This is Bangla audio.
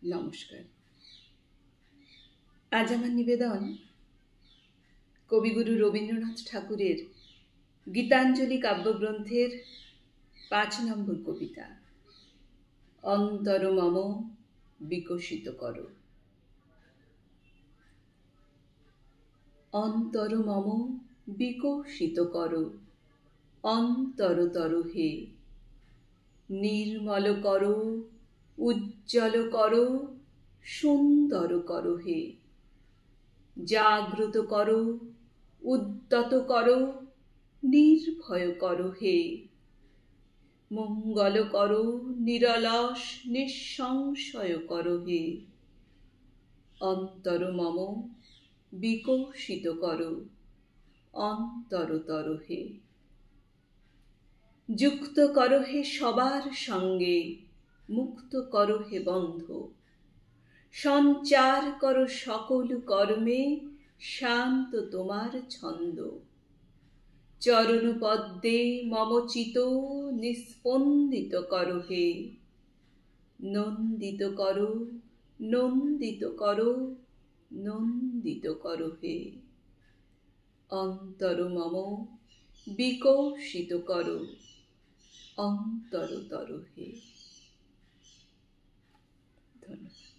নমস্কার। আজ আমার নিবেদন কবিগুরু রবীন্দ্রনাথ ঠাকুরের গীতাঞ্জলি কাব্যগ্রন্থের ৫ নম্বর কবিতা অন্তর মম বিকশিত করো। অন্তর মম বিকশিত করো, অন্তরতর হে। নির্মল করো, উজ্জ্বল করো, সুন্দর করো হে। জাগ্রত করো, উদ্যত করো, নির্ভয় করো হে। মঙ্গল করো, নিরলস নিঃসংশয় করো হে। অন্তর মম বিকশিত করো, অন্তরতর হে। যুক্ত করো হে সবার সঙ্গে, মুক্ত করো হে বন্ধ। সঞ্চার করো সকল কর্মে, শান্ত তোমার ছন্দ। চরণ পদ্মে মম চিত নিস্পন্দিত করো হে। নন্দিত করো, নন্দিত করো, নন্দিত করো হে। অন্তর মম বিকশিত করো, অন্তরতর হে। ধন্যবাদ।